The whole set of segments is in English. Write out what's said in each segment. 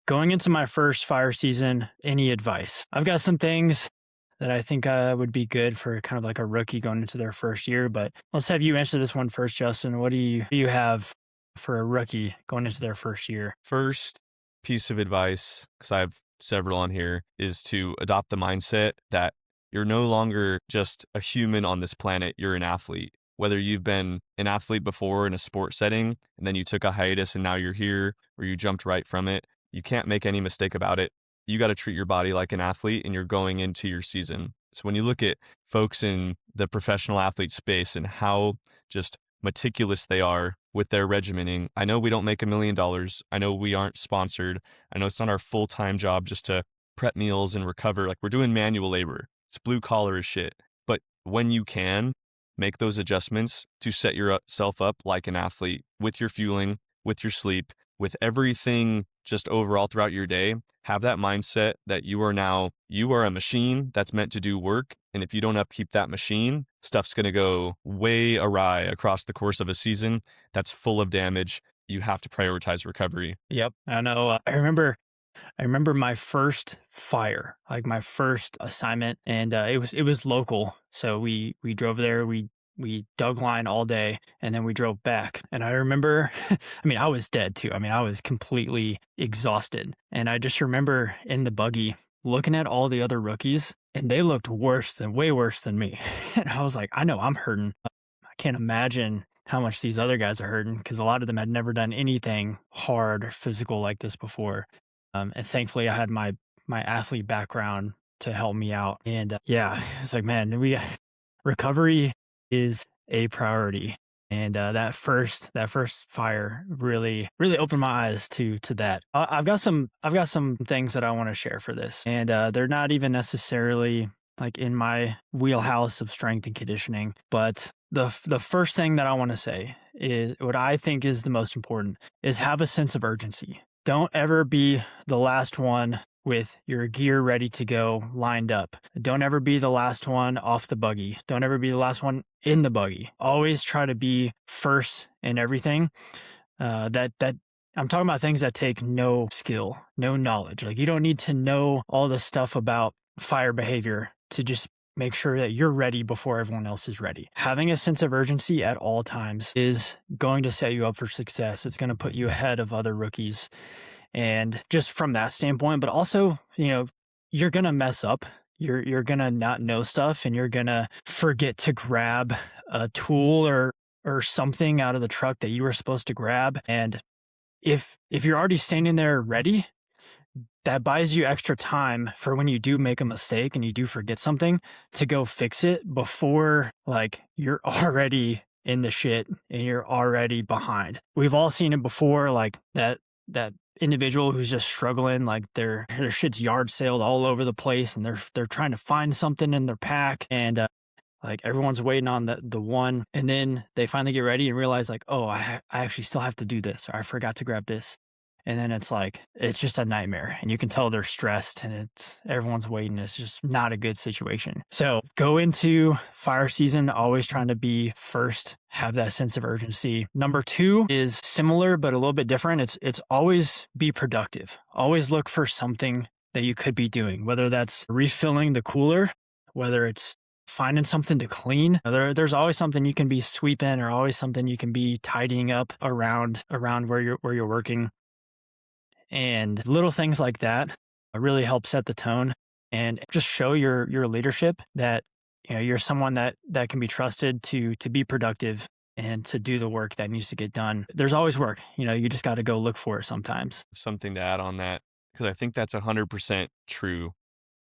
Going into my first fire season, any advice? I've got some things that I think would be good for kind of like a rookie going into their first year, but let's have you answer this one first, Justin. What do you have for a rookie going into their first year? First piece of advice, because I have several on here, is to adopt the mindset that you're no longer just a human on this planet, you're an athlete. Whether you've been an athlete before in a sport setting, and then you took a hiatus and now you're here, or you jumped right from it, you can't make any mistake about it. You got to treat your body like an athlete and you're going into your season. So when you look at folks in the professional athlete space and how just meticulous they are with their regimening, I know we don't make $1 million. I know we aren't sponsored. I know it's not our full-time job just to prep meals and recover. Like, we're doing manual labor. It's blue collar as shit. But when you can, make those adjustments to set yourself up like an athlete with your fueling, with your sleep, with everything just overall throughout your day. Have that mindset that you are a machine that's meant to do work. And if you don't upkeep that machine, stuff's going to go way awry across the course of a season that's full of damage. You have to prioritize recovery. Yep, I know. I remember my first fire, like my first assignment, and it was local. So we drove there. We dug line all day, and then we drove back. And I remember, I mean, I was dead too. I mean, I was completely exhausted. And I just remember in the buggy looking at all the other rookies, and they looked way worse than me. And I was like, I know I'm hurting. I can't imagine how much these other guys are hurting, because a lot of them had never done anything hard or physical like this before. And thankfully, I had my athlete background to help me out. And yeah, it's like, man, recovery is a priority. And that first fire really opened my eyes to that. I've got some things that I want to share for this, and they're not even necessarily like in my wheelhouse of strength and conditioning. But the first thing that I want to say is what I think is the most important is have a sense of urgency. Don't ever be the last one with your gear ready to go, lined up. Don't ever be the last one off the buggy. Don't ever be the last one in the buggy. Always try to be first in everything. That I'm talking about things that take no skill, no knowledge. Like, you don't need to know all the stuff about fire behavior to just make sure that you're ready before everyone else is ready. Having a sense of urgency at all times is going to set you up for success. It's going to put you ahead of other rookies. And just from that standpoint, but also, you're going to mess up. You're going to not know stuff, and you're going to forget to grab a tool or something out of the truck that you were supposed to grab. And if you're already standing there ready, that buys you extra time for when you do make a mistake and you do forget something to go fix it before, like, you're already in the shit and you're already behind. We've all seen it before, like that individual who's just struggling, like their shit's yard sailed all over the place, and they're trying to find something in their pack, and like everyone's waiting on the one, and then they finally get ready and realize, like, oh, I actually still have to do this, or I forgot to grab this. And then it's just a nightmare, and you can tell they're stressed, and everyone's waiting. It's just not a good situation. So go into fire season always trying to be first, have that sense of urgency. Number 2 is similar, but a little bit different. It's always be productive. Always look for something that you could be doing, whether that's refilling the cooler, whether it's finding something to clean. There's always something you can be sweeping, or always something you can be tidying up around where you're working. And little things like that really help set the tone and just show your leadership that you're someone that can be trusted to be productive and to do the work that needs to get done. There's always work. You just got to go look for it sometimes. Something to add on that, because I think that's 100% true.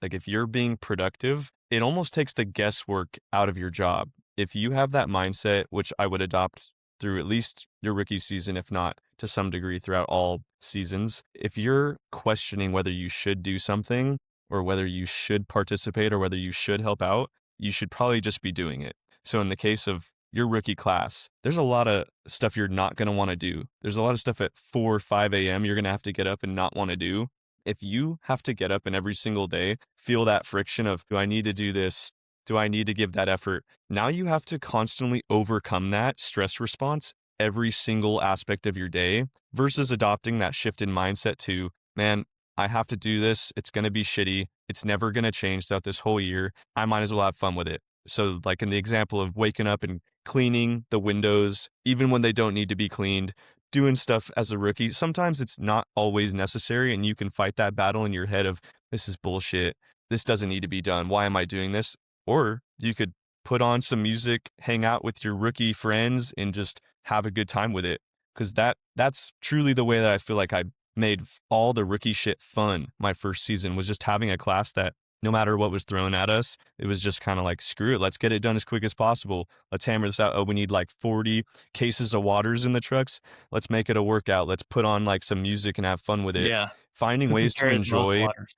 Like, if you're being productive, it almost takes the guesswork out of your job. If you have that mindset, which I would adopt through at least your rookie season, if not to some degree throughout all seasons, if you're questioning whether you should do something or whether you should participate or whether you should help out, you should probably just be doing it. So in the case of your rookie class, there's a lot of stuff you're not going to want to do. There's a lot of stuff at 4 or 5 a.m. you're going to have to get up and not want to do. If you have to get up and every single day feel that friction of, do I need to do this? Do I need to give that effort? Now you have to constantly overcome that stress response every single aspect of your day, versus adopting that shift in mindset to, man, I have to do this. It's going to be shitty. It's never going to change throughout this whole year. I might as well have fun with it. So, like in the example of waking up and cleaning the windows, even when they don't need to be cleaned, doing stuff as a rookie, sometimes it's not always necessary. And you can fight that battle in your head of, this is bullshit. This doesn't need to be done. Why am I doing this? Or you could put on some music, hang out with your rookie friends, and just have a good time with it. Because that's truly the way that I feel like I made all the rookie shit fun. My first season was just having a class that no matter what was thrown at us, it was just kind of like, screw it, let's get it done as quick as possible. Let's hammer this out. Oh, we need like 40 cases of waters in the trucks. Let's make it a workout. Let's put on like some music and have fun with it. Yeah. Finding Who can ways to carry the most enjoy. waters?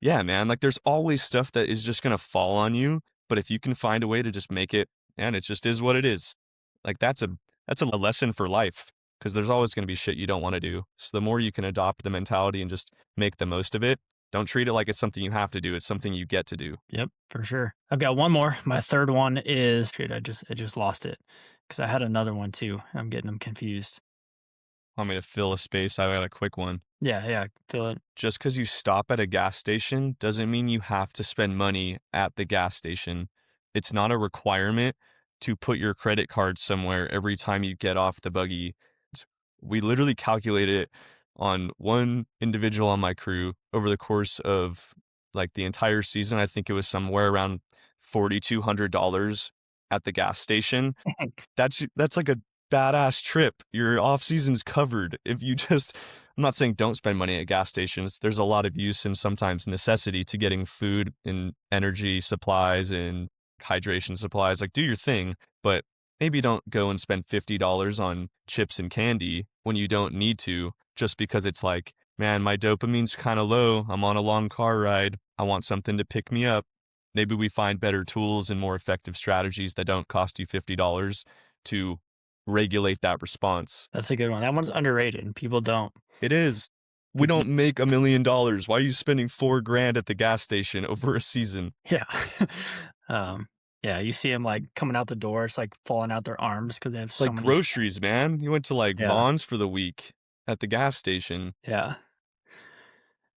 Yeah, man, like there's always stuff that is just gonna fall on you, but if you can find a way to just make it, and it just is what it is. Like that's a lesson for life because there's always gonna be shit you don't wanna do. So the more you can adopt the mentality and just make the most of it, don't treat it like it's something you have to do. It's something you get to do. Yep, for sure. I've got one more. My third one is shit, I just lost it because I had another one too. I'm getting them confused. Want me to fill a space? I got a quick one. Yeah, yeah, feel it. Just because you stop at a gas station doesn't mean you have to spend money at the gas station. It's not a requirement to put your credit card somewhere every time you get off the buggy. We literally calculated it on one individual on my crew over the course of like the entire season. I think it was somewhere around $4,200 at the gas station. That's like a badass trip. Your off season's covered. If you just I'm not saying don't spend money at gas stations. There's a lot of use and sometimes necessity to getting food and energy supplies and hydration supplies. Like do your thing, but maybe don't go and spend $50 on chips and candy when you don't need to just because it's like, man, my dopamine's kind of low. I'm on a long car ride. I want something to pick me up. Maybe we find better tools and more effective strategies that don't cost you $50 to regulate that response. That's a good one. That one's underrated and people don't. It is. We People don't make $1 million. Why are you spending 4 grand at the gas station over a season? Yeah. Um, yeah, you see them, like, coming out the door, it's, like, falling out their arms because they have It's so like many st groceries, man. You went to like Yeah, Vaughn's for the week at the gas station. yeah.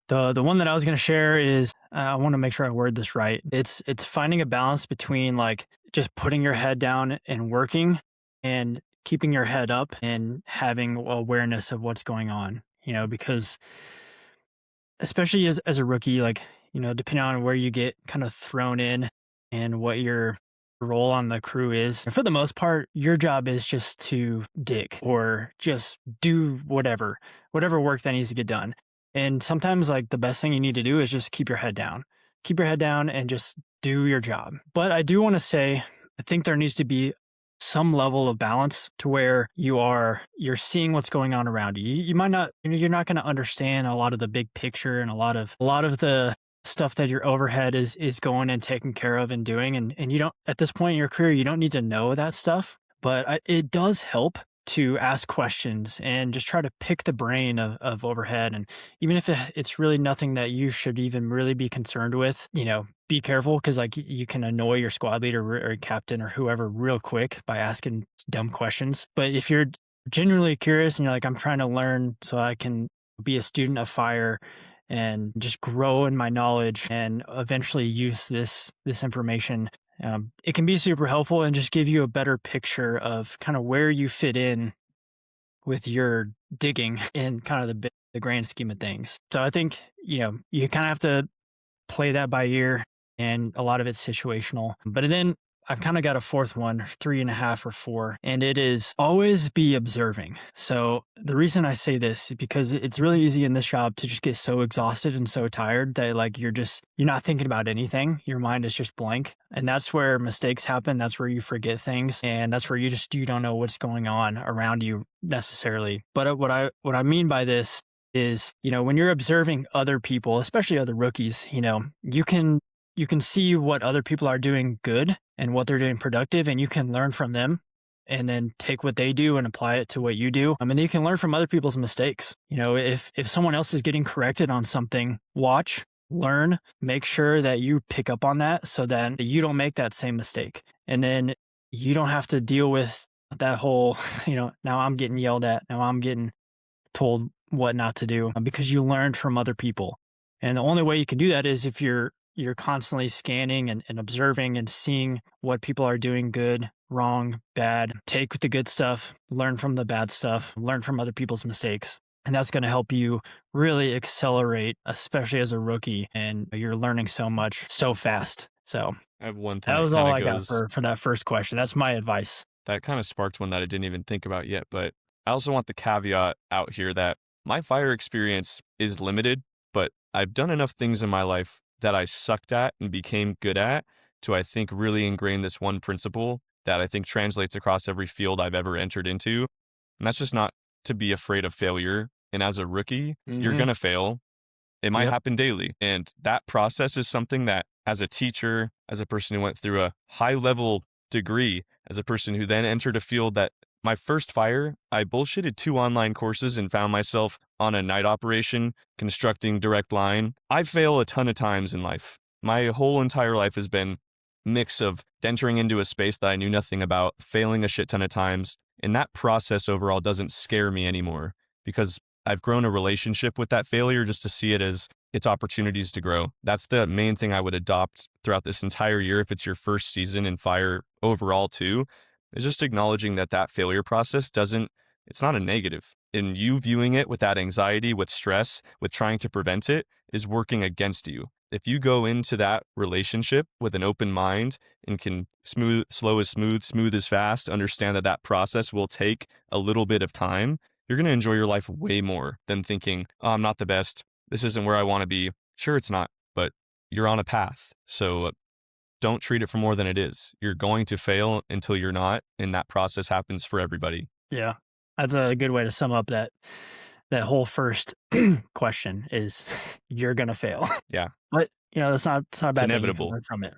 The one that I was gonna share is I wanna make sure I word this right. It's finding a balance between, like, just putting your head down and working and keeping your head up and having awareness of what's going on, because especially as a rookie, like, depending on where you get kind of thrown in and what your role on the crew is, for the most part, your job is just to dig or just do whatever work that needs to get done. And sometimes, like, the best thing you need to do is just keep your head down. Keep your head down and just do your job. But I do want to say, I think there needs to be some level of balance to where you're seeing what's going on around you. You might not, you're not going to understand a lot of the big picture and a lot of the stuff that your overhead is going and taking care of and doing. And you don't, at this point in your career, you don't need to know that stuff, but it does help to ask questions and just try to pick the brain of overhead. And even if it's really nothing that you should even really be concerned with, be careful because, like, you can annoy your squad leader or captain or whoever real quick by asking dumb questions. But if you're genuinely curious and you're like, I'm trying to learn so I can be a student of fire and just grow in my knowledge and eventually use this information, it can be super helpful and just give you a better picture of kind of where you fit in with your digging in kind of the grand scheme of things. So I think, you kind of have to play that by ear, and a lot of it's situational. But then I've kind of got a fourth one, 3.5 or 4, and it is always be observing. So the reason I say this is because it's really easy in this job to just get so exhausted and so tired that, like, you're not thinking about anything. Your mind is just blank. And that's where mistakes happen. That's where you forget things. And that's where you don't know what's going on around you necessarily. But what I mean by this is, when you're observing other people, especially other rookies, you can see what other people are doing good and what they're doing productive, and you can learn from them and then take what they do and apply it to what you do. I mean, you can learn from other people's mistakes. If someone else is getting corrected on something, watch, learn, make sure that you pick up on that so that you don't make that same mistake. And then you don't have to deal with that whole, now I'm getting yelled at, now I'm getting told what not to do because you learned from other people. And the only way you can do that is if you're constantly scanning and observing and seeing what people are doing good, wrong, bad. Take the good stuff, learn from the bad stuff, learn from other people's mistakes. And that's going to help you really accelerate, especially as a rookie. And you're learning so much so fast. So I have one thing that that was all kinda I got goes for that first question. That's my advice. that kinda sparked one that I didn't even think about yet, but I also want the caveat out here that my fire experience is limited, but I've done enough things in my life that I sucked at and became good at to, I think, really ingrain this one principle that I think translates across every field I've ever entered into, and that's just not to be afraid of failure, and as a rookie, you're Hmm. gonna fail. It might Yep. happen daily. And that process is something that, as a teacher, as a person who went through a high level degree, as a person who then entered a field that my first fire, I bullshitted 2 online courses and found myself on a night operation constructing direct line. I fail a ton of times in life. My whole entire life has been mix of entering into a space that I knew nothing about, failing a shit ton of times, and that process overall doesn't scare me anymore because I've grown a relationship with that failure just to see it as its opportunities to grow. That's the main thing I would adopt throughout this entire year if it's your first season in fire overall too, is just acknowledging that that failure process doesn't it's not a negative. And you viewing it with that anxiety, with stress, with trying to prevent it is working against you. If you go into that relationship with an open mind and can slow is smooth, smooth is fast, understand that that process will take a little bit of time, you're going to enjoy your life way more than thinking, oh, I'm not the best. This isn't where I want to be. Sure, it's not, but you're on a path. So don't treat it for more than it is. You're going to fail until you're not. And that process happens for everybody. Yeah. That's a good way to sum up that whole first question is you're gonna fail. Yeah, But, it's not a it's bad thing. You can inevitable. learn from it.